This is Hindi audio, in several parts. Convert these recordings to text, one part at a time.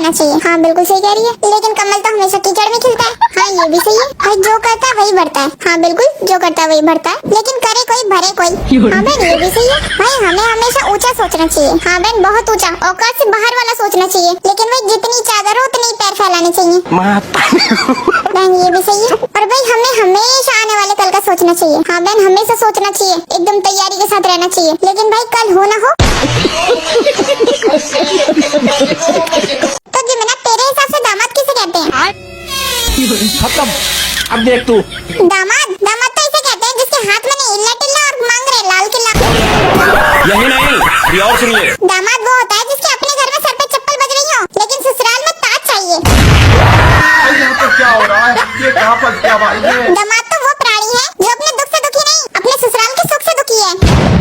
रहना चाहिए। हाँ बिल्कुल सही कह रही है, लेकिन कमल तो हमेशा कीचड़ में खिलता है। हाँ ये भी सही है, भाई जो करता है वही बढ़ता है। हाँ बिल्कुल जो करता है वही बढ़ता है, लेकिन करे कोई भरे कोई। हाँ बहन ये भी सही है, भाई हमें हमेशा ऊंचा सोचना चाहिए। हाँ बहन बहुत ऊंचा, औकात से बाहर वाला सोचना चाहिए, लेकिन भाई जितनी चादर हो उतने ही पैर फैलाने चाहिए। बहन ये भी सही है, और भाई हमें हमेशा आने वाले कल का सोचना चाहिए। हाँ बहन हमेशा सोचना चाहिए, एकदम तैयारी के साथ रहना चाहिए, लेकिन भाई कल हो ना हो। तो जिमना तेरे हिसाब से दामाद किसे कहते हैं? खत्म, अब देख तू। दामाद तो इसे कहते हैं जिसके हाथ में नीला टिल्ला और मांग रहे लाल किला। यही नहीं, अभी और सुनिए। दामाद वो होता है जिसके अपने घर में सर पे चप्पल बज रही हो, लेकिन ससुराल में ताज चाहिए। यहाँ पर क्या हो रहा है? ये कहाँ पर क्या भाई है? दामाद तो वो प्राणी है जो अपने दुख से दुखी नहीं, अपने ससुराल के सुख से दुखी है।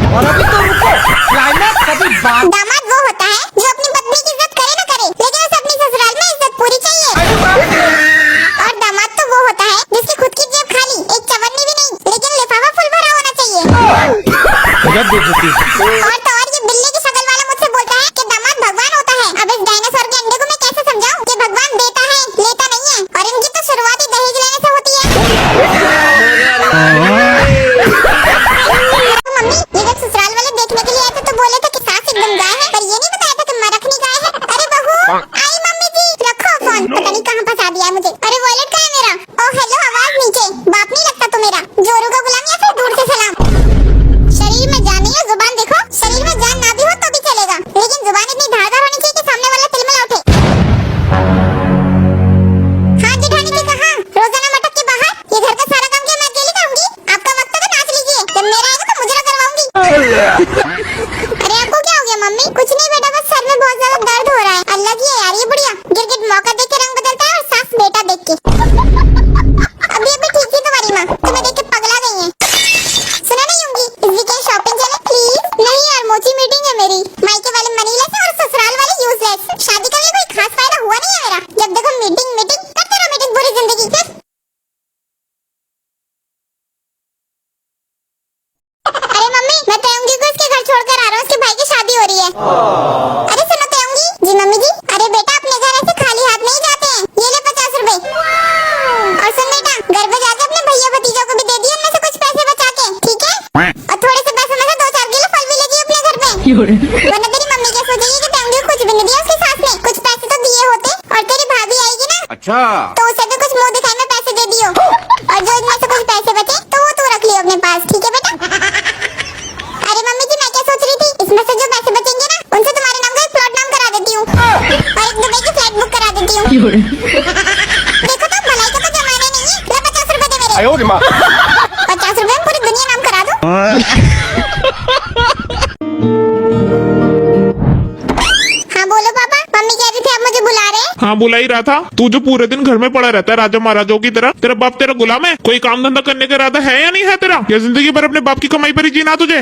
और अभी तो रुको, क्लाइमैक्स कभी बात। दामाद वो होता है जो अपनी पत्नी की इज्जत करे न करे, लेकिन उसे अपनी ससुराल में इज्जत पूरी चाहिए। और दामाद तो वो होता है जिसकी खुद की जेब खाली, एक चवन्नी भी नहीं, लेकिन लिफाफा फुल भरा होना चाहिए। गजब बेइज्जती। और तो और ये बिल्ली की शक्ल वाला मुझसे बोलता है कि दामाद भगवान होता है। अब इस डायनासोर के अंडे को मैं कैसे समझाऊं कि भगवान देता है लेता नहीं है, और इनकी तो शुरुआत ही दहेज लेने से होती है। तो मम्मी ये जब ससुराल वाले देखने के लिए आए थे तो बोले थे कि सास एकदम गाय है, पर ये नहीं बताया था कि मरखनी गाय है। अरे बहू आई मम्मी जी, रखो फोन, पता नहीं कहाँ फंसा दिया है मुझे। अरे वॉलेट कहाँ है मेरा? ओ हेलो, आवाज नीचे, बाप नहीं लगता तो मेरा, जोरू का गुलाम या फिर दूर से सलाम। शरीर में जान नहीं है, जुबान देखो। शरीर में जान ना भी हो तो भी चलेगा, लेकिन जुबान इतनी धारदार होनी चाहिए कि सामने वाला तिलमिला उठे। हाँ जेठानी जी कहाँ? रोजाना मटक के बाहर, ये घर का सारा काम क्या मैं अकेली करूंगी? आपका वक्त है तो नाच लीजिए, जब मेरा आएगा तो मुजरा करवाऊंगी। अरे आपको क्या हो गया मम्मी? कुछ नहीं बेटा, बस सर में बहुत ज्यादा दर्द हो रहा है। अल्लाह की है यार ये बुढ़िया, गिरगिट मौका देख के रंग बदलता है और सास बेटा देख के। अभी अभी ठीक थी तुम्हारी माँ, तुम्हें देख के पगला गई है। सुना नहीं होंगी, इस वीकेंड शॉपिंग चले प्लीज? नहीं यार मोची मीटिंग है मेरी, मायके वाले मनीलेस और ससुराल वाले यूजलेस। शादी का भी कोई खास फायदा हुआ नहीं है मेरा, जब देखो मीटिंग मीटिंग करते रहो, मीटिंग पूरी जिंदगी। अरे मम्मी मैं तयंगी को इसके घर छोड़कर आ रहा हूँ, उसके भाई की शादी हो रही है। अरे सुनो तयंगी जी। मम्मी जी। अरे बेटा अपने घर ऐसे खाली हाथ नहीं जाते हैं, ये ले 50 रुपए। और सुन बेटा, घर पे जाके अपने भैया भतीजों को भी दे दिए इनमें से कुछ पैसे बचा के, ठीक है? और थोड़े से पैसे में से 2-4 किलो फल भी लेगी अपने घर पे, वरना तेरी मम्मी क्या सोचेगी कि तयंगी को कुछ भी नहीं दिया उसकी सास ने। कुछ पैसे तो दिए होते, और तेरी भाभी आएगी ना अच्छा, तो उसे भी कुछ मुंह दिखाई में पैसे दे दियो, और जो इनमें से कुछ पैसे बचे तो वो तू रख लियो अपने पास, ठीक है बेटा? अरे मम्मी जी मैं क्या सोच रही थी, इसमें से जो पैसे बचेंगे ना उनसे तुम्हारे नाम का एक प्लॉट नाम करा देती हूँ, और एक दुबई की फ्लाइट बुक करा देती हूँ। देखो तो भलाई का तो जमाना नहीं है। ले 50 रुपए दे मेरे। 50 रुपए में पूरी दुनिया नाम करा दो। हाँ बोलो पापा, मम्मी कह रही थी आप मुझे बुला रहे हैं। हाँ बुला ही रहा था। तू जो पूरे दिन घर में पड़ा रहता है राजा महाराजाओं की तरह, तेरा बाप तेरा गुलाम है? कोई काम धंधा करने का इरादा है या नहीं है तेरा? या जिंदगी भर अपने बाप की कमाई पर ही जीना तुझे?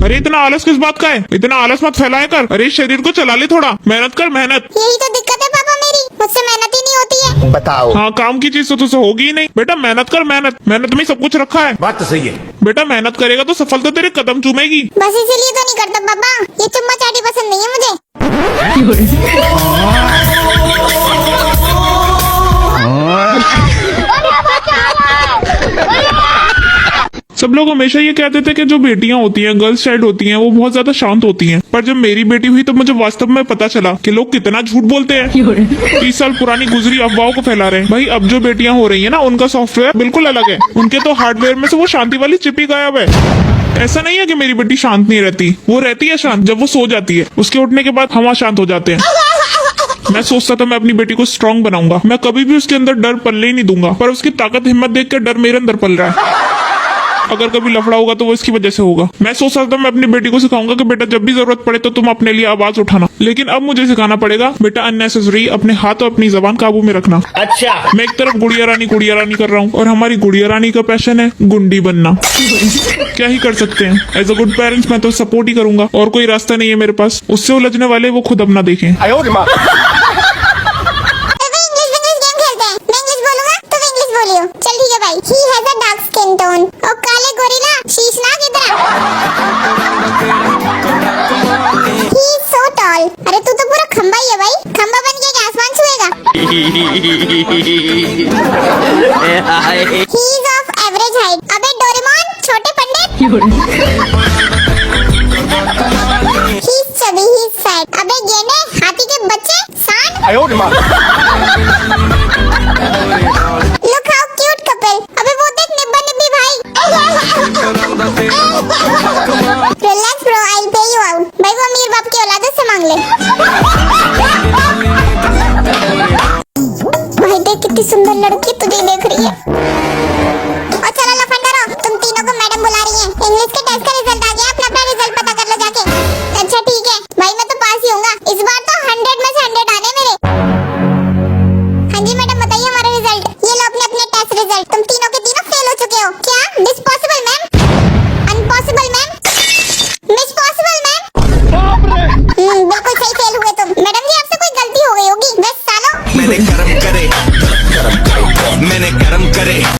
अरे इतना आलस किस बात का है? इतना आलस मत फैलाया कर। अरे शरीर को चला ले थोड़ा, मेहनत कर मेहनत। यही तो दिक्कत है पापा मेरी, मुझसे मेहनत ही नहीं होती है। बताओ। हाँ काम की चीज तो तुझसे होगी ही नहीं बेटा, मेहनत कर मेहनत, मेहनत में सब कुछ रखा है। बात तो सही है बेटा, मेहनत करेगा तो सफलता तेरे कदम चूमेगी। बस इसीलिए तो नहीं करता पापा, ये चुम्मा चाटी पसंद नहीं है मुझे। सब लोग हमेशा ये कहते थे कि जो बेटियां होती हैं, गर्ल्स चाइल्ड होती हैं, वो बहुत ज्यादा शांत होती हैं, पर जब मेरी बेटी हुई तो मुझे वास्तव में पता चला कि लोग कितना झूठ बोलते हैं। 30 साल पुरानी गुजरी अफवाहों को फैला रहे हैं। भाई अब जो बेटियां हो रही है ना, उनका सॉफ्टवेयर बिल्कुल अलग है। उनके तो हार्डवेयर में से वो शांति वाली चिप ही गायब है। ऐसा नहीं है कि मेरी बेटी शांत नहीं रहती, वो रहती है शांत। जब वो सो जाती है उसके उठने के बाद हम शांत हो जाते हैं। मैं सोचता था मैं अपनी बेटी को स्ट्रांग बनाऊंगा, मैं कभी भी उसके अंदर डर पलने ही नहीं दूंगा, पर उसकी ताकत हिम्मत देख कर डर मेरे अंदर पल रहा है। अगर कभी लफड़ा होगा तो वो इसकी वजह से होगा। मैं सोच रहा था मैं अपनी बेटी को सिखाऊंगा कि बेटा जब भी जरूरत पड़े तो तुम अपने लिए आवाज उठाना, लेकिन अब मुझे सिखाना पड़ेगा बेटा अननेसेसरी अपने हाथ और अपनी जबान काबू में रखना। अच्छा, मैं एक तरफ गुड़िया रानी कर रहा हूँ, और हमारी गुड़िया रानी का पैशन है गुंडी बनना। क्या ही कर सकते हैं, एज अ गुड पेरेंट्स मैं तो सपोर्ट ही करूंगा, और कोई रास्ता नहीं है मेरे पास। उससे उलझने वाले वो खुद अपना देखें। चल ठीक है भाई। He has a dark skin tone। और काले गोरिल्ला शीशनाग इधर आ। He is so tall। अरे तू तो पूरा खंबा ही है भाई, खंबा He is of average height. अबे डोरेमोन छोटे पंडित. He's chubby, he's fat. अबे गेंडे हाथी के बच्चे सांड. 哎呦我的妈！ Look how cute couple. अबे वो देख निब्बा निब्बी भाई. Relax bro, I'll pay you out. भाई वो अमीर बाप की औलाद से मांग ले. भाई देख कितनी सुंदर लड़की